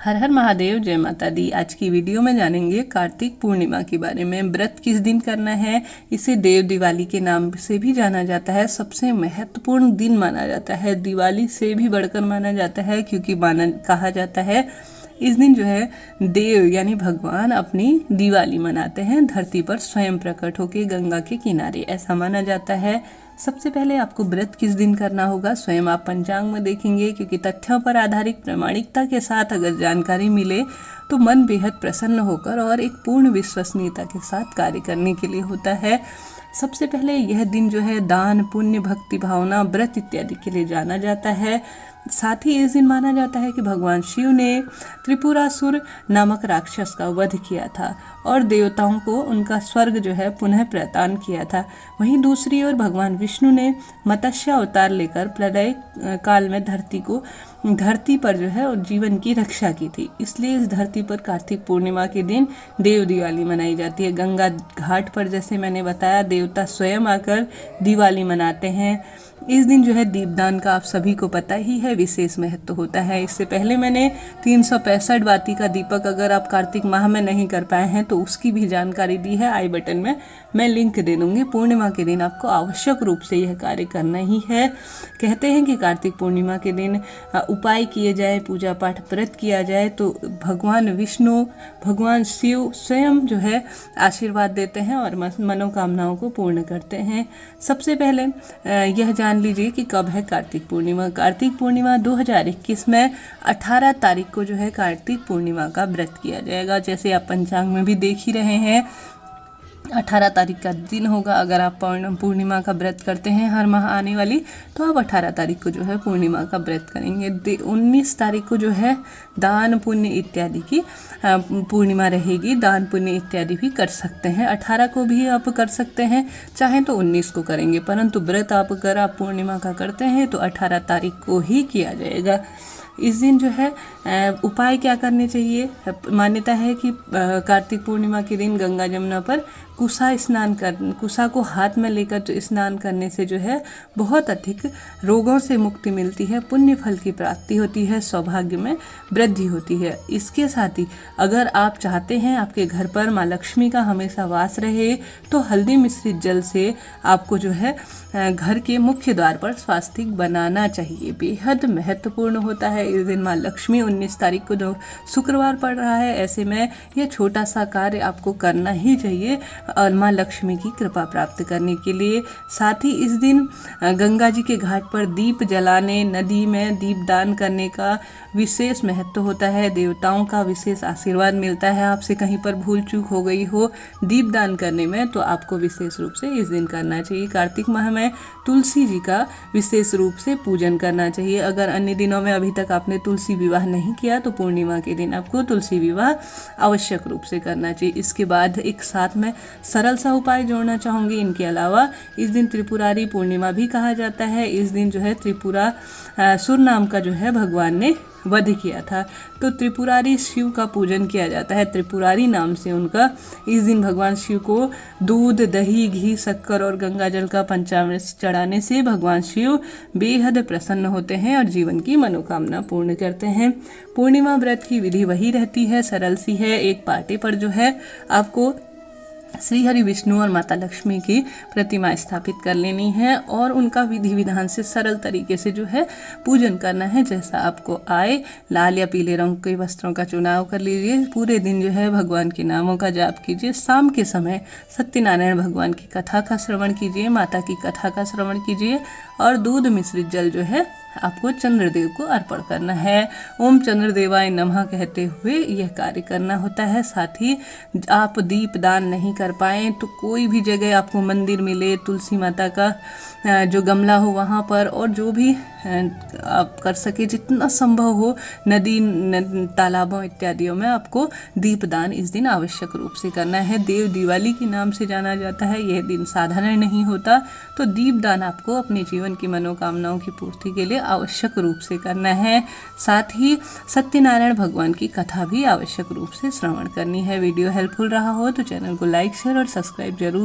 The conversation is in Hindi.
हर हर महादेव, जय माता दी। आज की वीडियो में जानेंगे कार्तिक पूर्णिमा के बारे में। व्रत किस दिन करना है, इसे देव दिवाली के नाम से भी जाना जाता है। सबसे महत्वपूर्ण दिन माना जाता है, दिवाली से भी बढ़कर माना जाता है, क्योंकि कहा जाता है इस दिन जो है देव यानी भगवान अपनी दिवाली मनाते हैं धरती पर स्वयं प्रकट होकर गंगा के किनारे, ऐसा माना जाता है। सबसे पहले आपको व्रत किस दिन करना होगा स्वयं आप पंचांग में देखेंगे, क्योंकि तथ्यों पर आधारित प्रामाणिकता के साथ अगर जानकारी मिले तो मन बेहद प्रसन्न होकर और एक पूर्ण विश्वसनीयता के साथ कार्य करने के लिए होता है। सबसे पहले यह दिन जो है दान, पुण्य, भक्ति भावना, व्रत इत्यादि के लिए जाना जाता है। साथ ही इस दिन माना जाता है कि भगवान शिव ने त्रिपुरासुर नामक राक्षस का वध किया था और देवताओं को उनका स्वर्ग जो है पुनः प्रदान किया था। वहीं दूसरी ओर भगवान विष्णु ने मत्स्य अवतार लेकर प्रलय काल में धरती पर जो है जीवन की रक्षा की थी। इसलिए इस धरती पर कार्तिक पूर्णिमा के दिन देव दिवाली मनाई जाती है। गंगा घाट पर जैसे मैंने बताया देवता स्वयं आकर दिवाली मनाते हैं। इस दिन जो है दीपदान का आप सभी को पता ही है विशेष महत्व होता है। इससे पहले मैंने 365 बाती का दीपक अगर आप कार्तिक माह में नहीं कर पाए हैं तो उसकी भी जानकारी दी है, आई बटन में मैं लिंक दे दूंगी। पूर्णिमा के दिन आपको आवश्यक रूप से यह कार्य करना ही है। कहते हैं कि कार्तिक पूर्णिमा के दिन उपाय किए जाए, पूजा पाठ व्रत किया जाए तो भगवान विष्णु, भगवान शिव स्वयं जो है आशीर्वाद देते हैं और मनोकामनाओं को पूर्ण करते हैं। सबसे पहले यह जान लीजिए कि कब है कार्तिक पूर्णिमा। कार्तिक पूर्णिमा 2021 में 18 तारीख को जो है कार्तिक पूर्णिमा का व्रत किया जाएगा। जैसे आप पंचांग में भी देख ही रहे हैं 18 तारीख का दिन होगा। अगर आप पूर्णिमा का व्रत करते हैं हर माह आने वाली, तो आप 18 तारीख को जो है पूर्णिमा का व्रत करेंगे। 19 तारीख को जो है दान पुण्य इत्यादि की पूर्णिमा रहेगी। दान पुण्य इत्यादि भी कर सकते हैं। 18 को भी आप कर सकते हैं, चाहे तो 19 को करेंगे, परंतु व्रत अगर आप पूर्णिमा का करते हैं तो 18 तारीख को ही किया जाएगा। इस दिन जो है उपाय क्या करने चाहिए। मान्यता है कि कार्तिक पूर्णिमा के दिन गंगा जमुना पर कुसा को हाथ में लेकर जो स्नान करने से जो है बहुत अधिक रोगों से मुक्ति मिलती है, पुण्य फल की प्राप्ति होती है, सौभाग्य में वृद्धि होती है। इसके साथ ही अगर आप चाहते हैं आपके घर पर माँ लक्ष्मी का हमेशा वास रहे तो हल्दी मिश्रित जल से आपको जो है घर के मुख्य द्वार पर स्वास्तिक बनाना चाहिए। बेहद महत्वपूर्ण होता है इस दिन। माँ लक्ष्मी 19 तारीख को जो शुक्रवार पड़ रहा है, ऐसे में यह छोटा सा कार्य आपको करना ही चाहिए और माँ लक्ष्मी की कृपा प्राप्त करने के लिए। साथ ही इस दिन गंगा जी के घाट पर दीप जलाने, नदी में दीप दान करने का विशेष महत्व होता है। देवताओं का विशेष आशीर्वाद मिलता है। आपसे कहीं पर भूल चूक हो गई हो दीप दान करने में तो आपको विशेष रूप से इस दिन करना चाहिए। कार्तिक माह में तुलसी जी का विशेष रूप से पूजन करना चाहिए। अगर अन्य दिनों में अभी तक आपने तुलसी विवाह नहीं किया तो पूर्णिमा के दिन आपको तुलसी विवाह आवश्यक रूप से करना चाहिए। इसके बाद एक साथ में सरल सा उपाय जोड़ना चाहूँगी। इनके अलावा इस दिन त्रिपुरारी पूर्णिमा भी कहा जाता है। इस दिन जो है त्रिपुरासुर नाम का जो है भगवान ने वध किया था, तो त्रिपुरारी शिव का पूजन किया जाता है त्रिपुरारी नाम से उनका। इस दिन भगवान शिव को दूध, दही, घी, शक्कर और गंगा जल का पंचामृत चढ़ाने से भगवान शिव बेहद प्रसन्न होते हैं और जीवन की मनोकामना पूर्ण करते हैं। पूर्णिमा व्रत की विधि वही रहती है, सरल सी है। एक पाटे पर जो है आपको श्री हरि विष्णु और माता लक्ष्मी की प्रतिमा स्थापित कर लेनी है और उनका विधि विधान से सरल तरीके से जो है पूजन करना है। जैसा आपको आए, लाल या पीले रंग के वस्त्रों का चुनाव कर लीजिए। पूरे दिन जो है भगवान के नामों का जाप कीजिए। शाम के समय सत्यनारायण भगवान की कथा का श्रवण कीजिए, माता की कथा का श्रवण कीजिए और दूध मिश्रित जल जो है आपको चंद्रदेव को अर्पण करना है। ओम चंद्रदेवाय नमः कहते हुए यह कार्य करना होता है। साथ ही आप दीप दान नहीं कर पाएँ तो कोई भी जगह आपको मंदिर मिले, तुलसी माता का जो गमला हो वहाँ पर, और जो भी आप कर सके जितना संभव हो नदी, तालाबों इत्यादियों में आपको दीप दान इस दिन आवश्यक रूप से करना है। देव दिवाली के नाम से जाना जाता है। यह दिन साधारण नहीं होता, तो दीप दान आपको अपने जीवन की मनोकामनाओं की पूर्ति के लिए आवश्यक रूप से करना है। साथ ही सत्यनारायण भगवान की कथा भी आवश्यक रूप से श्रवण करनी है। वीडियो हेल्पफुल रहा हो तो चैनल को लाइक, शेयर और सब्सक्राइब जरूर